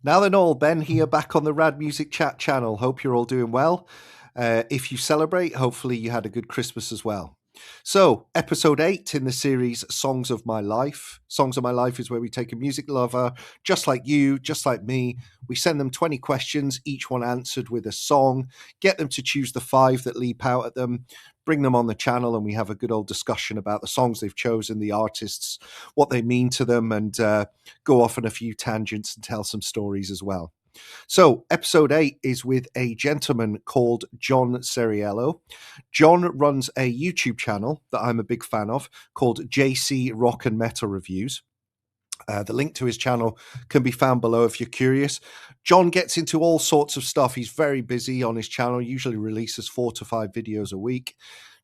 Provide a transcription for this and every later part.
Now then all, Ben here back on the Rad Music Chat channel. Hope you're all doing well. If you celebrate, hopefully you had a good Christmas as well. So, episode 8 in the series Songs of My Life. Songs of My Life is where we take a music lover, just like you, just like me. We send them 20 questions, each one answered with a song, get them to choose the 5 that leap out at them, bring them on the channel, and we have a good old discussion about the songs they've chosen, the artists, what they mean to them, and go off on a few tangents and tell some stories as well. So, episode 8 is with a gentleman called John Ceriello. John runs a YouTube channel that I'm a big fan of called JC Rock and Metal Reviews. The link to his channel can be found below if you're curious. John gets into all sorts of stuff. He's very busy on his channel, usually releases 4 to 5 videos a week,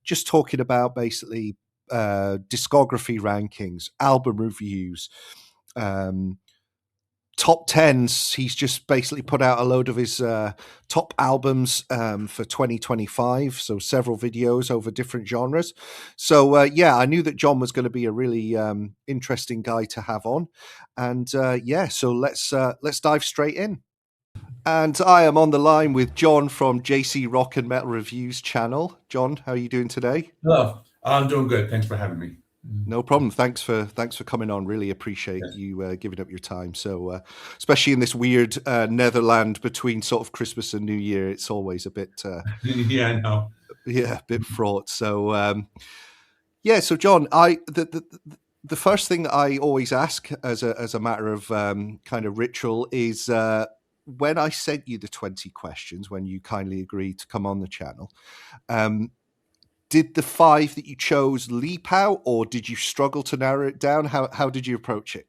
just talking about basically discography rankings, album reviews, top 10s. He's just basically put out a load of his top albums for 2025, so several videos over different genres. So yeah, I knew that John was going to be a really interesting guy to have on, and yeah, so let's dive straight in. And I am on the line with John from JC Rock and Metal Reviews channel. John, how are you doing today? Hello, I'm doing good. Thanks for having me. No problem. Thanks for coming on. Really appreciate you giving up your time. So, especially in this weird Netherland between sort of Christmas and New Year, it's always a bit Yeah, I know. Yeah, a bit fraught. So, yeah. So, John, the first thing I always ask as a matter of kind of ritual is when I sent you the 20 questions, when you kindly agreed to come on the channel. Did the 5 that you chose leap out, or did you struggle to narrow it down? How did you approach it?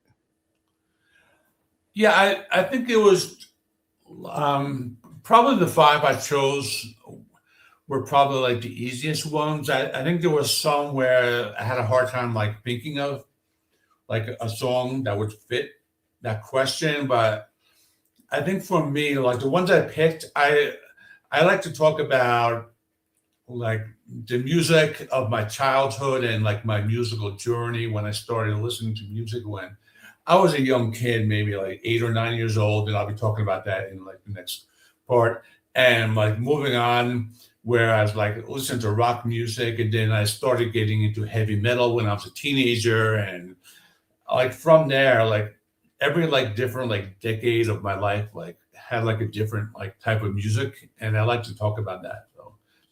Yeah, I think it was probably the 5 I chose were probably like the easiest ones. I think there was some where I had a hard time like thinking of like a song that would fit that question. But I think for me, like the ones I picked, I like to talk about like the music of my childhood and like my musical journey when I started listening to music when I was a young kid, maybe like 8 or 9 years old, and I'll be talking about that in like the next part. And like moving on, where I was like listening to rock music, and then I started getting into heavy metal when I was a teenager, and like from there, like every like different like decade of my life, like had like a different like type of music, and I like to talk about that.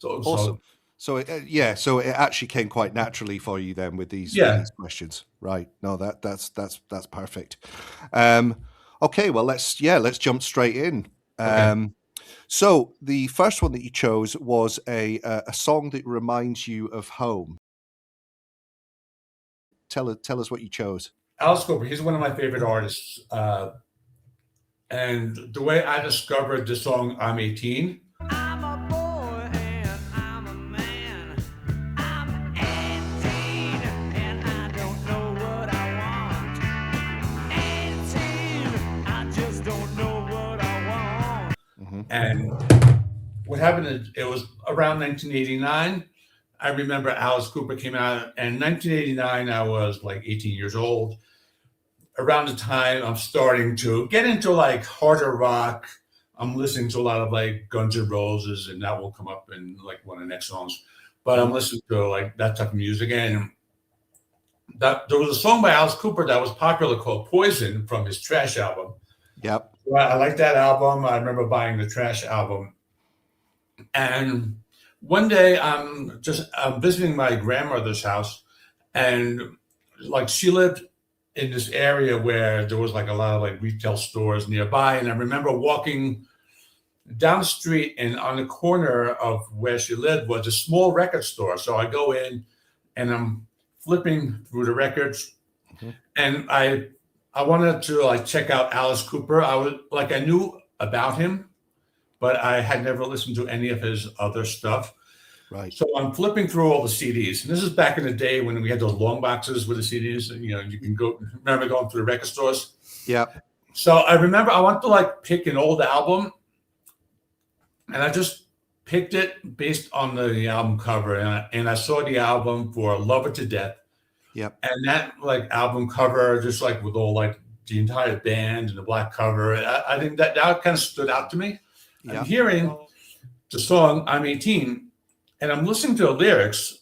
Awesome. So yeah, so it actually came quite naturally for you then with these questions, right? No, that's perfect. Okay, well let's jump straight in. Okay. So the first one that you chose was a song that reminds you of home. Tell us what you chose. Alice Cooper, he's one of my favorite artists. And the way I discovered the song I'm 18. I'm a boy and I'm a man. I'm 18 and I don't know what I want. 18, I just don't know what I want. Mm-hmm. And what happened is it was around 1989. I remember Alice Cooper came out, and 1989, I was like 18 years old. Around the time I'm starting to get into like harder rock, I'm listening to a lot of like Guns N' Roses, and that will come up in like one of the next songs. But I'm listening to like that type of music, and that there was a song by Alice Cooper that was popular called "Poison" from his Trash album. Yep. Well, I like that album. I remember buying the Trash album, and one day I'm visiting my grandmother's house, and like she lived in this area where there was like a lot of like retail stores nearby. And I remember walking down the street, and on the corner of where she lived was a small record store. So I go in and I'm flipping through the records, and I wanted to like check out Alice Cooper. I knew about him, but I had never listened to any of his other stuff. Right. So I'm flipping through all the CDs. And this is back in the day when we had those long boxes with the CDs. And, you know, you can remember going through the record stores. Yeah. So I remember I wanted to like pick an old album, and I just picked it based on the album cover. And I saw the album for Love It to Death. Yep. And that like album cover, just like with all like the entire band and the black cover. I think that kind of stood out to me. Yeah. I'm hearing the song "I'm 18," and I'm listening to the lyrics,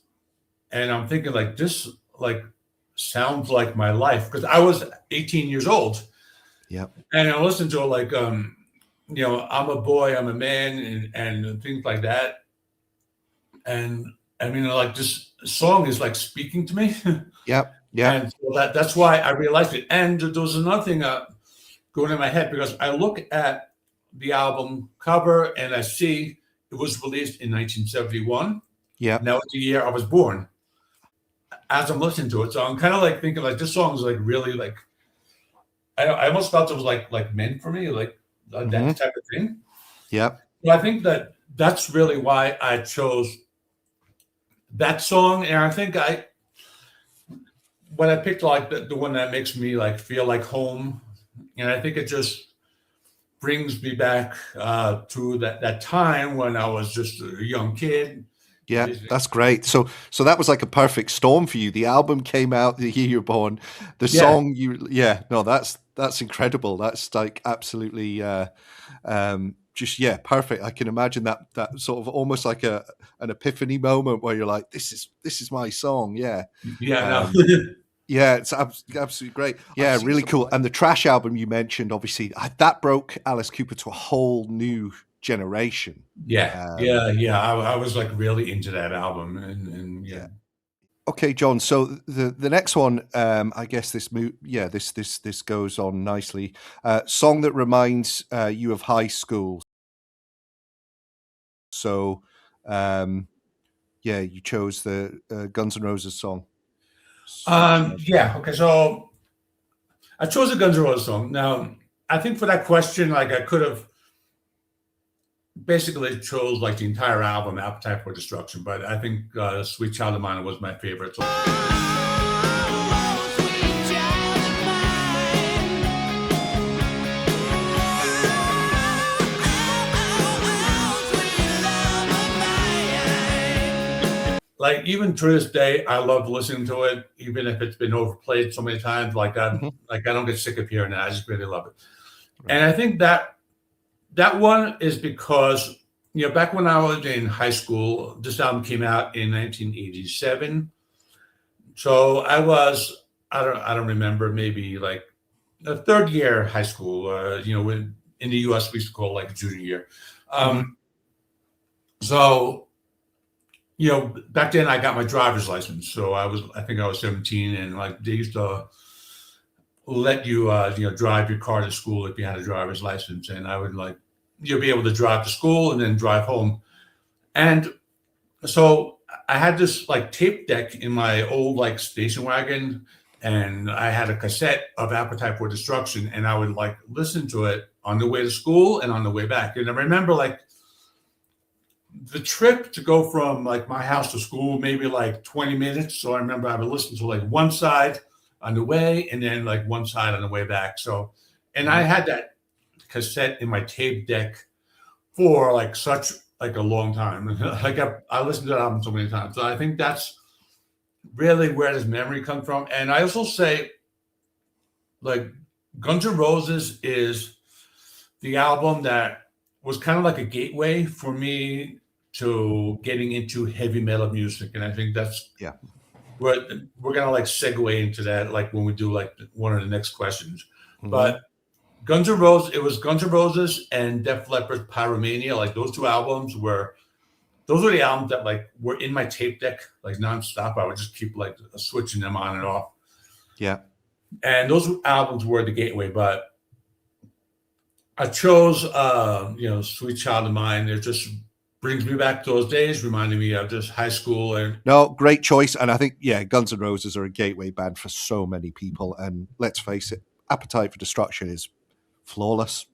and I'm thinking like this like sounds like my life because I was 18 years old. Yeah. And I listened to it like I'm a boy, I'm a man, and things like that. And I mean, like this song is like speaking to me. Yeah. Yeah. And so that's why I realized it. And there was another thing going in my head because I look at the album cover and I see it was released in 1971. Yeah. And that was the year I was born. As I'm listening to it, so I'm kind of like thinking like this song is like really like I almost felt it was like meant for me, like that type of thing. Yeah. Well, I think that's really why I chose that song, and I think when I picked like the one that makes me like feel like home, and I think it just brings me back to that time when I was just a young kid. Yeah, that's great. So that was like a perfect storm for you. The album came out the year you're born. The song that's incredible. That's like absolutely just perfect. I can imagine that sort of almost like an epiphany moment where you're like, this is my song. Yeah. Yeah, Yeah, it's absolutely great. Yeah, really cool. And the Trash album you mentioned, obviously, that broke Alice Cooper to a whole new generation. Yeah. I was like really into that album, and yeah. Okay, John. So the next one, I guess this goes on nicely. Song that reminds you of high school. So, you chose the Guns N' Roses song. Okay. So I chose a Guns N' Roses song. Now, I think for that question, like I could have basically chose like the entire album, Appetite for Destruction, but I think Sweet Child of Mine was my favorite song. Like even to this day, I love listening to it, even if it's been overplayed so many times. Like I don't get sick of hearing it. I just really love it. Right. And I think that one is because back when I was in high school, this album came out in 1987. So I don't remember, maybe like a third year high school. When in the U.S. we used to call it like a junior year. So. Back then I got my driver's license. So I think I was 17, and like they used to let you, drive your car to school if you had a driver's license. And I would you'll be able to drive to school and then drive home. And so I had this like tape deck in my old like station wagon, and I had a cassette of Appetite for Destruction, and I would like listen to it on the way to school and on the way back. And I remember like the trip to go from like my house to school, maybe like 20 minutes. So I remember I would listen to like one side on the way and then like one side on the way back. So, and I had that cassette in my tape deck for like such like a long time. Like I listened to that album so many times. So I think that's really where this memory comes from. And I also say like Guns N' Roses is the album that was kind of like a gateway for me to getting into heavy metal music. And I think that's we're gonna like segue into that like when we do like one of the next questions. But Guns N' Roses, it was Guns N' Roses and Def Leppard's Pyromania. Like those two albums were the albums that like were in my tape deck like nonstop. I would just keep like switching them on and off. Yeah. And those albums were the gateway, but I chose, Sweet Child of Mine. It just brings me back to those days, reminding me of just high school. No, great choice. And I think, Guns N' Roses are a gateway band for so many people. And let's face it, Appetite for Destruction is flawless.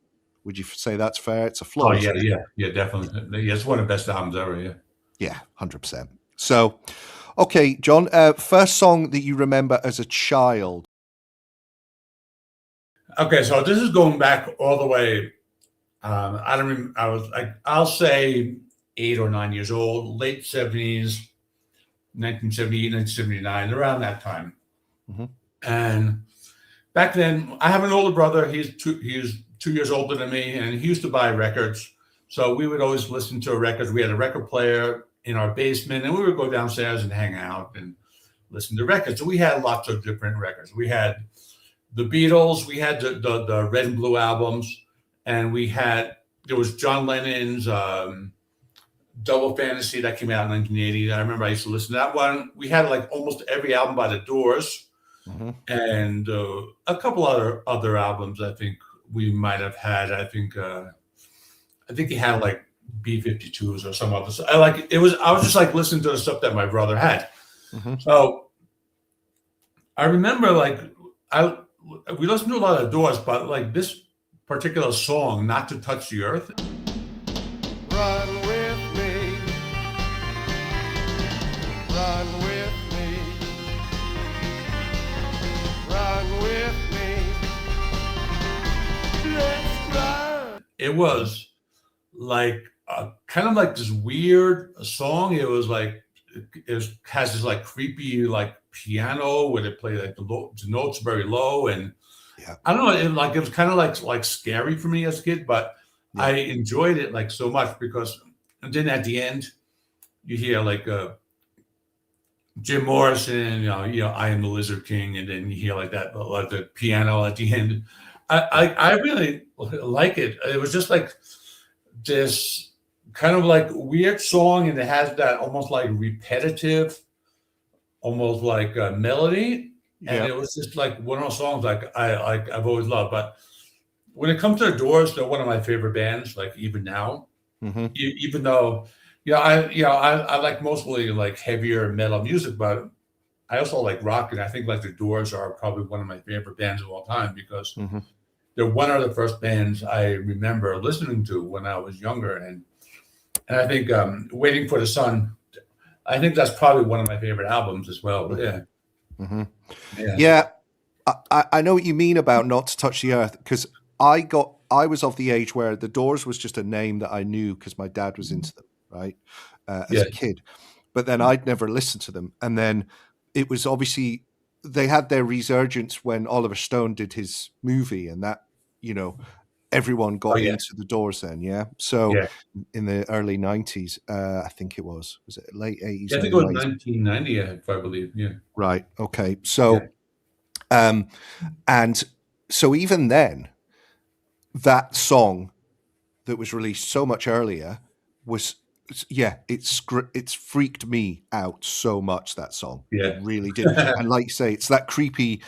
Would you say that's fair? It's a flawless. Oh, yeah, definitely. Yeah, it's one of the best albums ever, yeah. Yeah, 100%. So, okay, John, first song that you remember as a child? Okay, so this is going back all the way. I don't remember. I was like, I'll say 8 or 9 years old, late 70s, 1978, 1979, around that time. And back then, I have an older brother. He's 2 years older than me, and he used to buy records. So we would always listen to records. We had a record player in our basement, and we would go downstairs and hang out and listen to records. So we had lots of different records. We had the Beatles, we had the Red and Blue albums, and there was John Lennon's Double Fantasy that came out in 1980. I remember I used to listen to that one. We had like almost every album by the Doors, and a couple other albums. I think we might have had. I think he had like B-52s or some others. I was just like listening to the stuff that my brother had. So I remember we listened to a lot of Doors, but like this particular song, "Not to Touch the Earth." Run with me, run with me, run with me, let's run. It was like kind of like this weird song. It was like has this like creepy like piano where they play like the notes very low, and I don't know. It was kind of like scary for me as a kid, but I enjoyed it like so much because. And then at the end, you hear like Jim Morrison, I am the Lizard King, and then you hear like that, like the piano at the end. I really like it. It was just like this kind of like weird song, and it has that almost like repetitive, almost like melody, and it was just like one of those songs I've always loved. But when it comes to the Doors, they're one of my favorite bands. Like even now. Even though, I like mostly like heavier metal music, but I also like rock, and I think like the Doors are probably one of my favorite bands of all time because they're one of the first bands I remember listening to when I was younger, and I think "Waiting for the Sun," I think that's probably one of my favorite albums as well. But I know what you mean about "Not to Touch the Earth" because I was of the age where the Doors was just a name that I knew because my dad was into them, right, as a kid. But then I'd never listened to them. And then it was obviously they had their resurgence when Oliver Stone did his movie, and that, everyone got into the Doors then, So in the early 90s, I think it was it late 80s? I think it was 1990, if I believe, Right, okay. So, and so even then, that song that was released so much earlier was, it's freaked me out so much, that song. It really did. And like you say, it's that creepy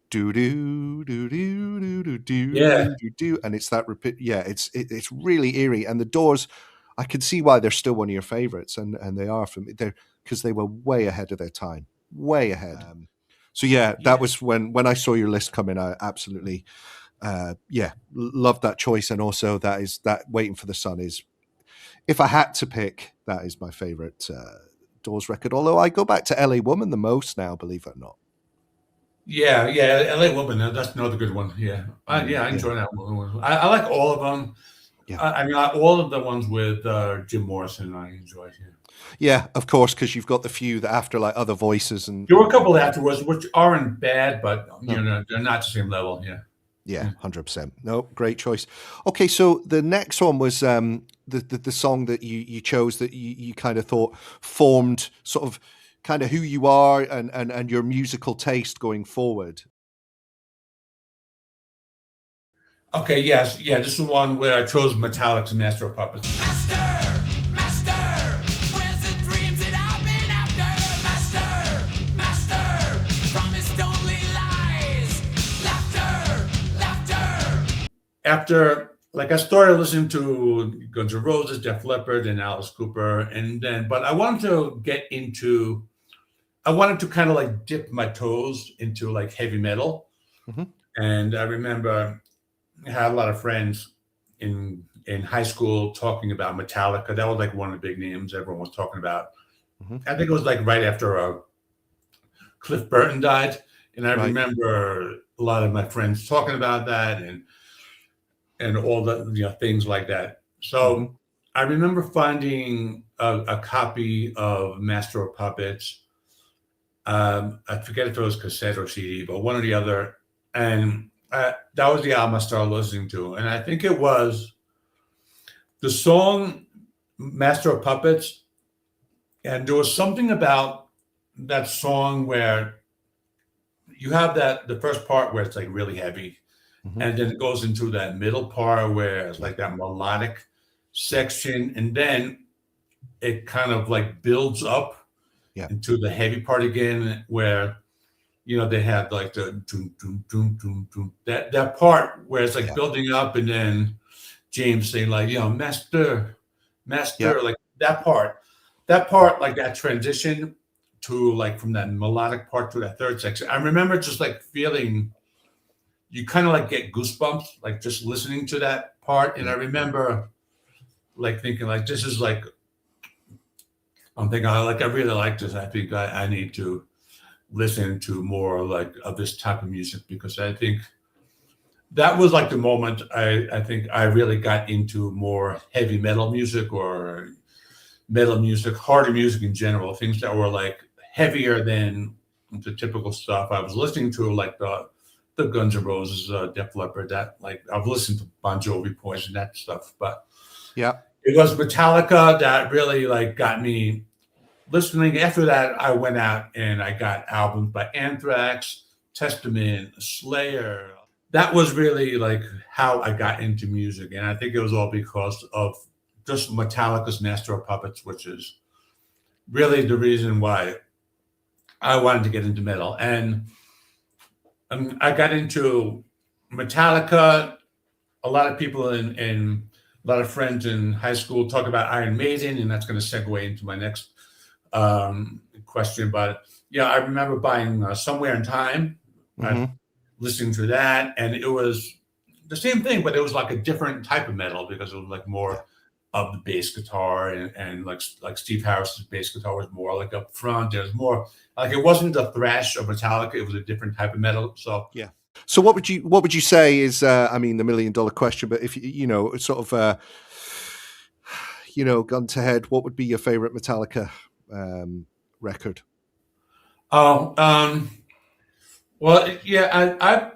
do do do do do do do do, and it's that it's really eerie. And the Doors, I can see why they're still one of your favorites, and they are for me. They're because they were way ahead of their time, way ahead. That was when I saw your list come in. I absolutely loved that choice, and also that "Waiting for the Sun" is, if I had to pick, that is my favorite Doors record. Although I go back to "LA Woman" the most now, believe it or not. "LA Woman," that's another good one. I enjoy that one. I like all of them. All of the ones with Jim Morrison I enjoy. Yeah, of course, because you've got the few that after like Other Voices, and there were a couple afterwards which aren't bad, but they're not the same level. Yeah, 100%. No, great choice. Okay, so the next one was the song that you chose that you kind of thought formed sort of kind of who you are and your musical taste going forward. Okay, yes. This is one where I chose Metallic's "Master of Puppets." After, like, I started listening to Guns N' Roses, Def Leppard, and Alice Cooper, but I wanted to kind of like dip my toes into like heavy metal. And I remember I had a lot of friends in high school talking about Metallica. That was like one of the big names everyone was talking about. I think it was like right after Cliff Burton died, and I remember a lot of my friends talking about that and all the things like that. So I remember finding a copy of Master of Puppets. I forget if it was cassette or CD, but one or the other. and that was the album I started listening to, and I think it was the song "Master of Puppets," and there was something about that song where you have the first part where it's like really heavy, Mhm. and then it goes into that middle part where it's like that melodic section, and then it kind of like builds up Yeah. into the heavy part again, where they have like the doom, doom, doom, doom, doom, that part where it's like Yeah. building up, and then James saying like, master, Yeah. master, like that part, like that transition to like from that melodic part to that third section. I remember just like feeling, you kind of like get goosebumps, like just listening to that part. And I remember like thinking like, this is like, I'm thinking, I really like this. I think I need to listen to more like of this type of music, because I think that was like the moment I think I really got into more heavy metal music, or metal music, harder music in general, things that were like heavier than the typical stuff I was listening to, like the Guns N' Roses, Def Leppard, that like I've listened to Bon Jovi, Poison, that stuff, but Yeah. it was Metallica that really like got me listening. After that, I went out and I got albums by Anthrax, Testament, Slayer. That was really like how I got into music, and I think it was all because of just Metallica's Master of Puppets, which is really the reason why I wanted to get into metal. And I got into Metallica. A lot of people and a lot of friends in high school talk about Iron Maiden, and that's going to segue into my next question. But yeah, I remember buying Somewhere in Time, Mhm. listening to that, and it was the same thing, but it was like a different type of metal, because it was like Yeah. more of the bass guitar, and like Steve Harris's bass guitar was more like up front. It was more like, it wasn't the thrash of Metallica; it was a different type of metal. So Yeah. So what would you say is I mean, the $1 million question, but if sort of gun to head, what would be your favorite Metallica record? Oh, well, yeah,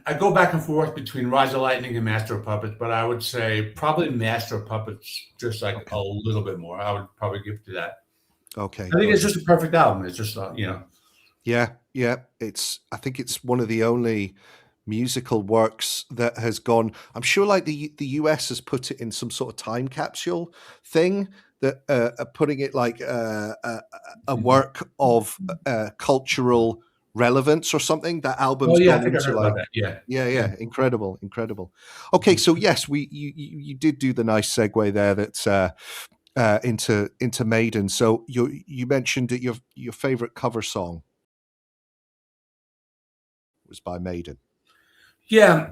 I go back and forth between Rise of Lightning and Master of Puppets, but I would say probably Master of Puppets just like Okay. a little bit more. I would probably give to that. Okay. I think it's Good. just a perfect album. It's just Yeah, yeah. I think it's one of the only musical works that has gone. I'm sure, like the US has put it in some sort of time capsule thing, that are putting it like a Mhm. work of cultural relevance or something. That Oh album's yeah, I gone think I into heard about like. that. Yeah, Yeah, yeah. yeah, incredible, incredible. Okay, so yes, you did do the nice segue there. That's into Maiden. So you mentioned that your favorite cover song was by Maiden. Yeah,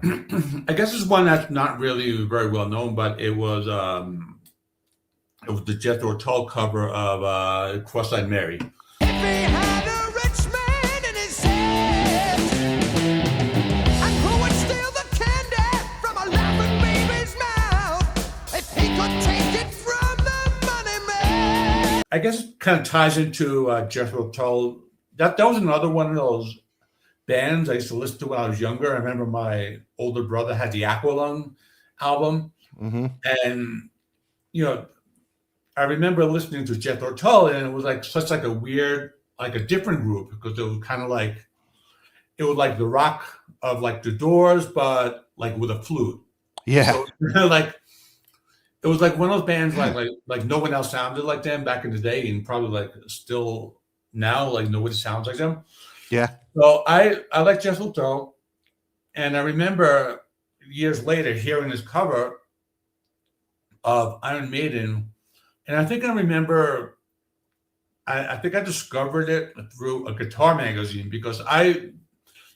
I guess it's one that's not really very well known, but it was the Jethro Tull cover of Cross-Eyed Mary. If he had a rich man in his head, and who would steal the candy from a laughing baby's mouth if he could take it from the money man? I guess it kind of ties into Jethro Tull. That was another one of those bands I used to listen to when I was younger. I remember my older brother had the Aqualung album, Mm-hmm. and you know, I remember listening to Jethro Tull, and it was like such like a weird, like a different group, because it was kind of like, it was like the rock of like the Doors, but like with a flute. Yeah, So like it was like one of those bands like no one else sounded like them back in the day, and probably like still now, like nobody sounds like them. yeah, So I like Jethro Tull, and I remember years later hearing this cover of Iron Maiden, and I think I remember, I think I discovered it through a guitar magazine, because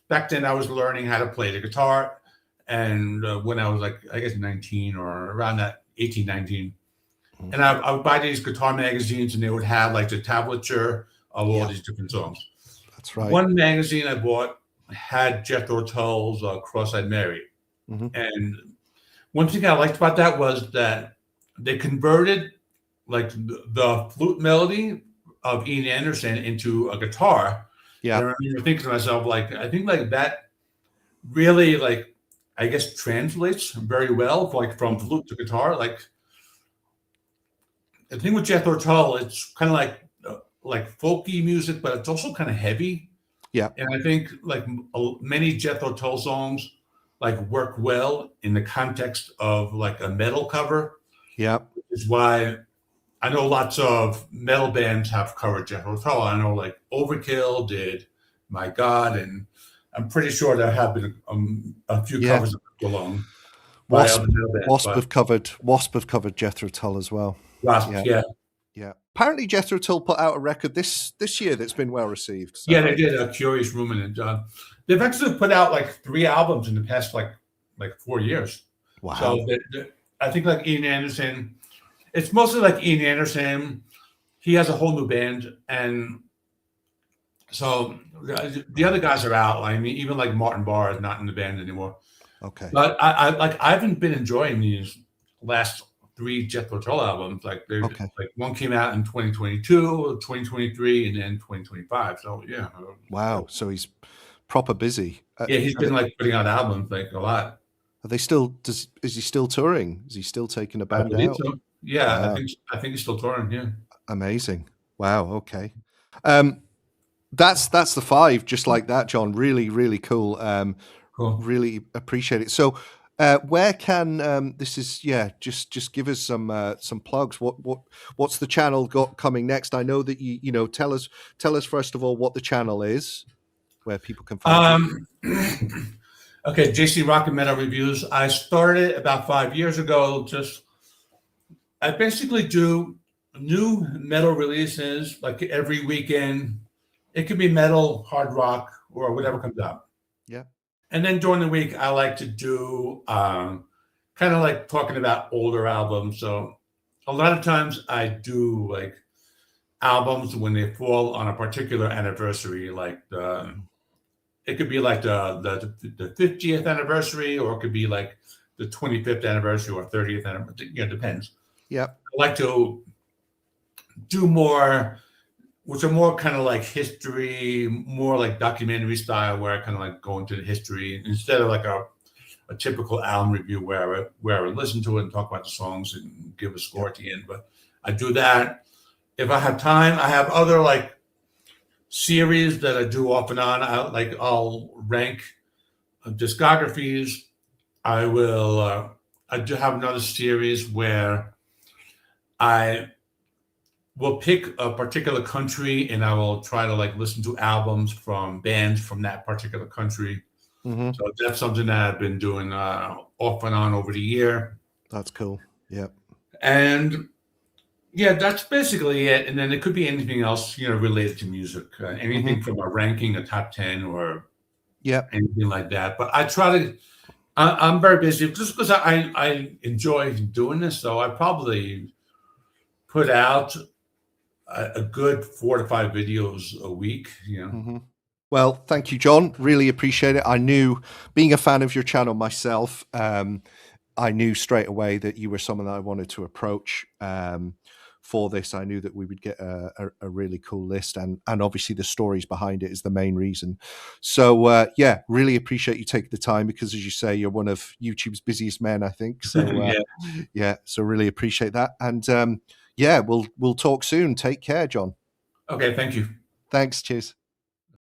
back then I was learning how to play the guitar, and when I was like, I guess 19 or around that 18, 19, mm, and I would buy these guitar magazines, and they would have like the tablature of all yeah. these different songs. That's right. One magazine I bought had Jethro Tull's Cross-Eyed Mary, Mm-hmm. and one thing I liked about that was that they converted like the flute melody of Ian Anderson into a guitar. Yeah, And I remember thinking to myself, like, I think like that really like, I guess, translates very well, like from flute to guitar. Like the thing with Jethro Tull, it's kind of like folky music, but it's also kind of heavy. Yeah. And I think like many Jethro Tull songs like work well in the context of like a metal cover, Yeah. which is why I know lots of metal bands have covered Jethro Tull. I know like Overkill did My God, and I'm pretty sure there have been a few Yeah. covers of Alone by Wasp, other metal bands, Wasp but have covered Jethro Tull as well. Wasp, Yeah. yeah. Yeah. Apparently Jethro Tull put out a record this year that's been well received. Is that Yeah, right? they did a Curious Ruminant. They've actually put out like 3 albums in the past like 4 years. Wow. So I think like Ian Anderson, it's mostly like Ian Anderson. He has a whole new band, and so the other guys are out. I mean, even like Martin Barr is not in the band anymore. Okay. But I haven't been enjoying these last 3 Jethro Tull albums. Like there's Okay. like one came out in 2022, 2023, and then 2025. So yeah. Wow. So he's proper busy. Yeah, he's been like putting out albums like a lot. Are they still? Is he still touring? Is he still taking a I band believe out? so. Yeah, Wow. I think he's still touring. Yeah. Amazing. Wow. Okay. That's the 5, just like that, John. Really, really cool. Cool. Really appreciate it. So, where can this is? Yeah, just give us some plugs. What's the channel got coming next? I know that you know. Tell us first of all what the channel is, where people can find you. Okay, JC Rock and Metal Reviews. I started about 5 years ago. I basically do new metal releases like every weekend. It could be metal, hard rock, or whatever comes out. Yeah. And then during the week, I like to do kind of like talking about older albums. So a lot of times I do like albums when they fall on a particular anniversary, like it could be like the 50th anniversary, or it could be like the 25th anniversary or 30th anniversary. You know, depends. Yeah. I like to do more, which are more kind of like history, more like documentary style, where I kind of like go into the history instead of like a typical album review where I would listen to it and talk about the songs and give a score at the end. But I do that. If I have time, I have other like series that I do off and on. I'll rank discographies. I will. I do have another series where I will pick a particular country and I will try to like listen to albums from bands from that particular country. Mm-hmm. So that's something that I've been doing off and on over the year. That's cool. Yeah. And yeah, that's basically it. And then it could be anything else, you know, related to music, anything from a ranking, a top 10, or anything like that. But I try to. I'm very busy just because I enjoy doing this. So I probably put out a good 4 to 5 videos a week. You know. Mm-hmm. Well, thank you, John. Really appreciate it. I knew, being a fan of your channel myself, I knew straight away that you were someone that I wanted to approach for this. I knew that we would get a really cool list, and obviously the stories behind it is the main reason. So yeah, really appreciate you taking the time, because as you say, you're one of YouTube's busiest men, I think. So yeah, so really appreciate that. And yeah, we'll talk soon. Take care, John. Okay, thank you. Thanks. Cheers.